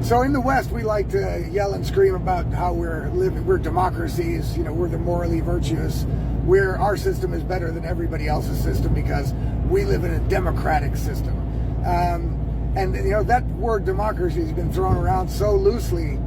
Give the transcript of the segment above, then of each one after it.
So in the West, we like to yell and scream about how we're democracies, we're the morally virtuous. Our system is better than everybody else's system because we live in a democratic system. And that word democracy has been thrown around so loosely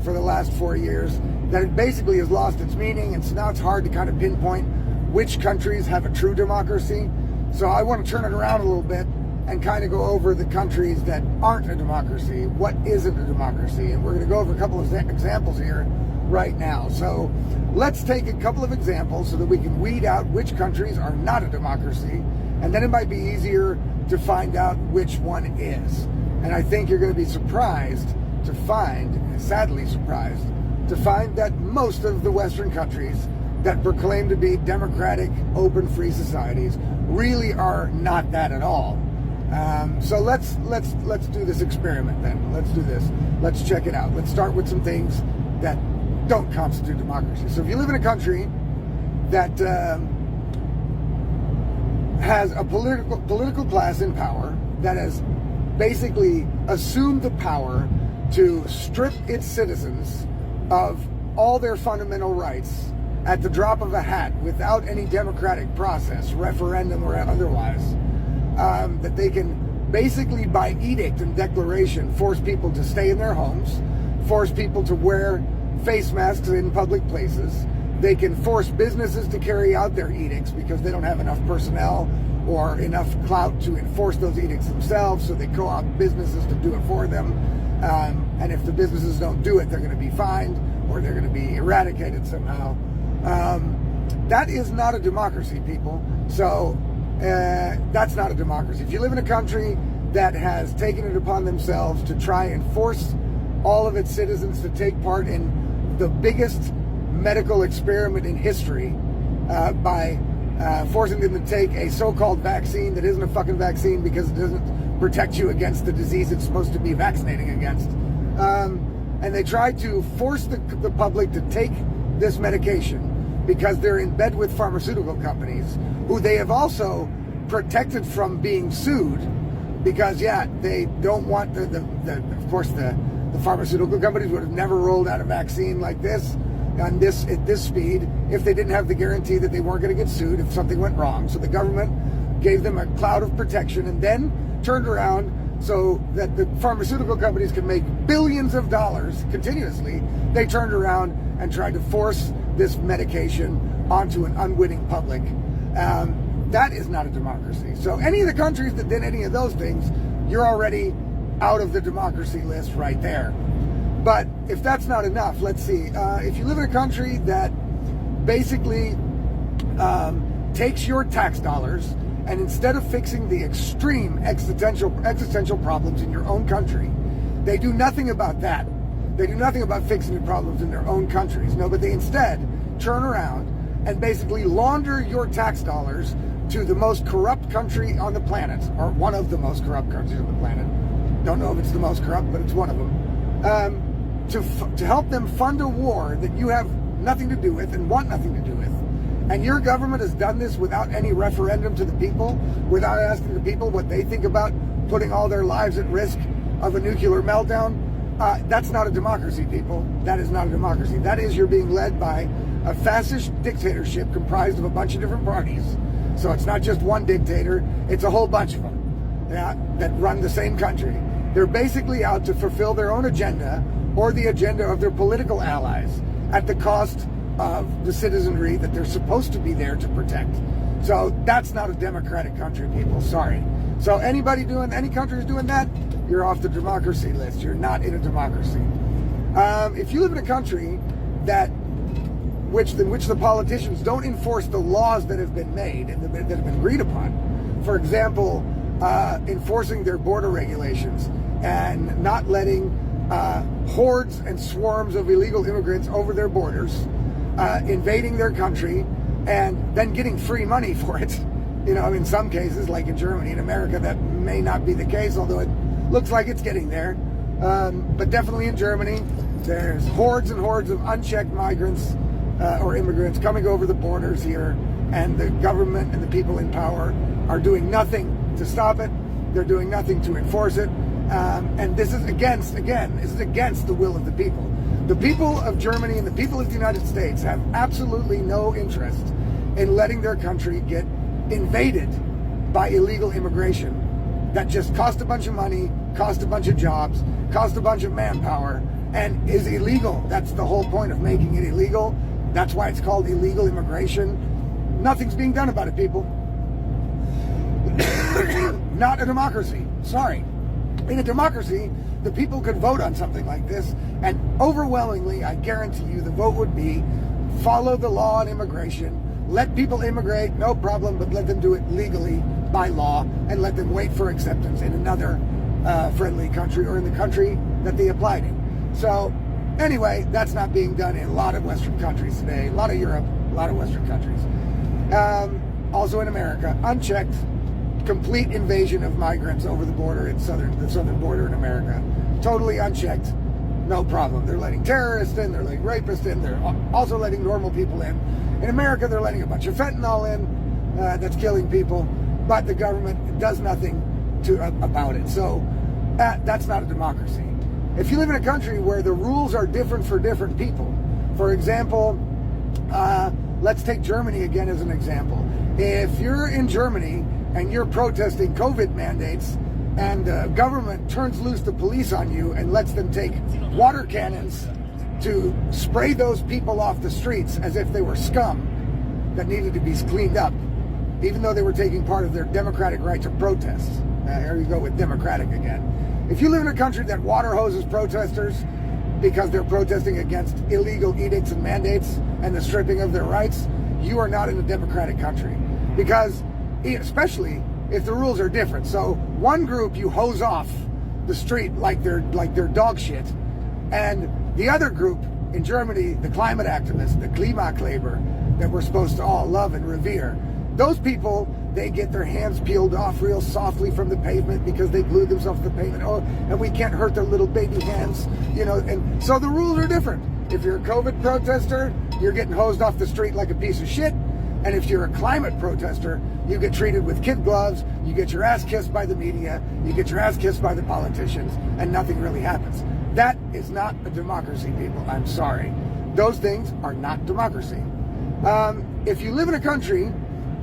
for the last 4 years that it basically has lost its meaning, and so now it's hard to kind of pinpoint which countries have a true democracy. So I want to turn it around a little bit and kind of go over the countries that aren't a democracy. What isn't a democracy? And we're going to go over a couple of examples here right now. So let's take a couple of examples so that we can weed out which countries are not a democracy, and then it might be easier to find out which one is. And I think you're going to be surprised to find, sadly surprised, to find that most of the Western countries that proclaim to be democratic, open, free societies really are not that at all. So let's do this experiment then. Let's do this. Let's check it out. Let's start with some things that don't constitute democracy. So if you live in a country that has a political class in power that has basically assumed the power to strip its citizens of all their fundamental rights at the drop of a hat without any democratic process, referendum or otherwise, that they can basically by edict and declaration force people to stay in their homes, force people to wear face masks in public places. They can force businesses to carry out their edicts because they don't have enough personnel or enough clout to enforce those edicts themselves, so they co-opt businesses to do it for them. And if the businesses don't do it, they're going to be fined or they're going to be eradicated somehow. That is not a democracy, people. So that's not a democracy. If you live in a country that has taken it upon themselves to try and force all of its citizens to take part in the biggest medical experiment in history by forcing them to take a so-called vaccine that isn't a fucking vaccine because it doesn't protect you against the disease it's supposed to be vaccinating against. And they try to force the public to take this medication because they're in bed with pharmaceutical companies who they have also protected from being sued because, they don't want of course, the pharmaceutical companies would have never rolled out a vaccine like this at this speed if they didn't have the guarantee that they weren't going to get sued if something went wrong. So the government gave them a cloud of protection and then turned around so that the pharmaceutical companies could make billions of dollars continuously. They turned around and tried to force this medication onto an unwitting public. That is not a democracy. So any of the countries that did any of those things, you're already out of the democracy list right there. But if that's not enough, let's see. If you live in a country that basically takes your tax dollars and instead of fixing the extreme existential problems in your own country, they do nothing about that. They do nothing about fixing the problems in their own countries. No, but they instead turn around and basically launder your tax dollars to the most corrupt country on the planet, or one of the most corrupt countries on the planet. Don't know if it's the most corrupt, but it's one of them. To help them fund a war that you have nothing to do with and want nothing to do with. And your government has done this without any referendum to the people, without asking the people what they think about putting all their lives at risk of a nuclear meltdown. That's not a democracy, people. That is not a democracy. That is, you're being led by a fascist dictatorship comprised of a bunch of different parties. So it's not just one dictator, it's a whole bunch of them that run the same country. They're basically out to fulfill their own agenda or the agenda of their political allies at the cost of the citizenry that they're supposed to be there to protect. So that's not a democratic country, people. Sorry. So any country who's doing that, you're off the democracy list. You're not in a democracy. If you live in a country in which the politicians don't enforce the laws that have been made and that have been agreed upon, for example, enforcing their border regulations and not letting hordes and swarms of illegal immigrants over their borders, invading their country, and then getting free money for it. In some cases, like in Germany and America, that may not be the case, although it looks like it's getting there. But definitely in Germany, there's hordes and hordes of unchecked migrants or immigrants coming over the borders here, and the government and the people in power are doing nothing to stop it. They're doing nothing to enforce it. And this is against the will of the people. The people of Germany and the people of the United States have absolutely no interest in letting their country get invaded by illegal immigration that just cost a bunch of money, cost a bunch of jobs, cost a bunch of manpower, and is illegal. That's the whole point of making it illegal. That's why it's called illegal immigration. Nothing's being done about it, people. Not a democracy. Sorry. In a democracy, the people could vote on something like this, and overwhelmingly, I guarantee you, the vote would be follow the law on immigration, let people immigrate, no problem, but let them do it legally by law, and let them wait for acceptance in another friendly country or in the country that they applied in. So anyway, that's not being done in a lot of Western countries today, a lot of Europe, a lot of Western countries. Also in America, unchecked, complete invasion of migrants over the border in the southern border in America. Totally unchecked, no problem. They're letting terrorists in, they're letting rapists in, they're also letting normal people in. In America, they're letting a bunch of fentanyl in that's killing people, but the government does nothing about it. So that's not a democracy. If you live in a country where the rules are different for different people, for example, let's take Germany again as an example. If you're in Germany and you're protesting COVID mandates and the government turns loose the police on you and lets them take water cannons to spray those people off the streets as if they were scum that needed to be cleaned up, even though they were taking part of their democratic right to protest. Here you go with democratic again. If you live in a country that water hoses protesters because they're protesting against illegal edicts and mandates and the stripping of their rights, you are not in a democratic country. Because, especially if the rules are different. So one group you hose off the street like they're dog shit, and the other group in Germany, the climate activists, the Klimakleber, that we're supposed to all love and revere, those people, they get their hands peeled off real softly from the pavement because they glued themselves to the pavement. Oh, and we can't hurt their little baby hands, and so the rules are different. If you're a COVID protester, you're getting hosed off the street like a piece of shit. And if you're a climate protester, you get treated with kid gloves, you get your ass kissed by the media, you get your ass kissed by the politicians, and nothing really happens. That is not a democracy, people. I'm sorry. Those things are not democracy. If you live in a country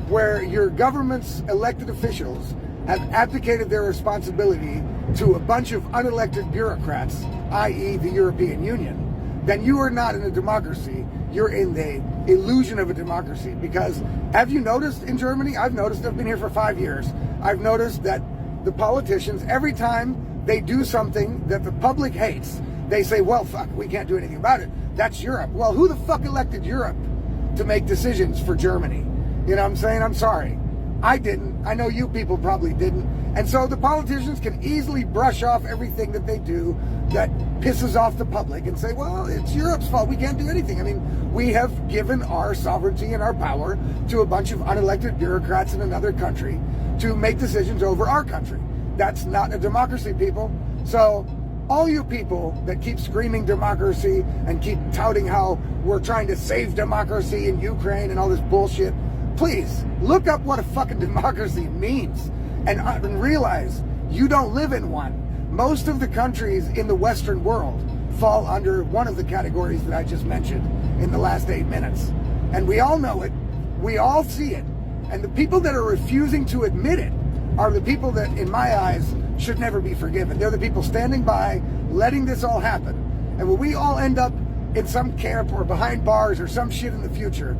where your government's elected officials have abdicated their responsibility to a bunch of unelected bureaucrats, i.e. the European Union, then you are not in a democracy. You're in the illusion of a democracy. Because have you noticed in Germany? I've noticed, I've been here for 5 years. I've noticed that the politicians, every time they do something that the public hates, they say, well, fuck, we can't do anything about it. That's Europe. Well, who the fuck elected Europe to make decisions for Germany? You know what I'm saying? I'm sorry. I didn't. I know you people probably didn't. And so the politicians can easily brush off everything that they do that pisses off the public and say, well, it's Europe's fault. We can't do anything. I mean, we have given our sovereignty and our power to a bunch of unelected bureaucrats in another country to make decisions over our country. That's not a democracy, people. So all you people that keep screaming democracy and keep touting how we're trying to save democracy in Ukraine and all this bullshit, please look up what a fucking democracy means and realize you don't live in one. Most of the countries in the Western world fall under one of the categories that I just mentioned in the last 8 minutes. And we all know it. We all see it. And the people that are refusing to admit it are the people that, in my eyes, should never be forgiven. They're the people standing by, letting this all happen. And when we all end up in some camp or behind bars or some shit in the future,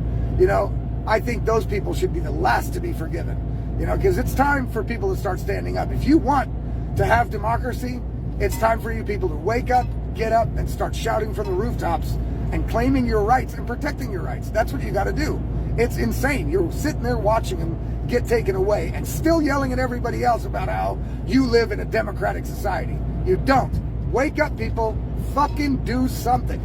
I think those people should be the last to be forgiven. Because it's time for people to start standing up. If you want to have democracy, it's time for you people to wake up, get up, and start shouting from the rooftops and claiming your rights and protecting your rights. That's what you got to do. It's insane. You're sitting there watching them get taken away and still yelling at everybody else about how you live in a democratic society. You don't. Wake up, people. Fucking do something.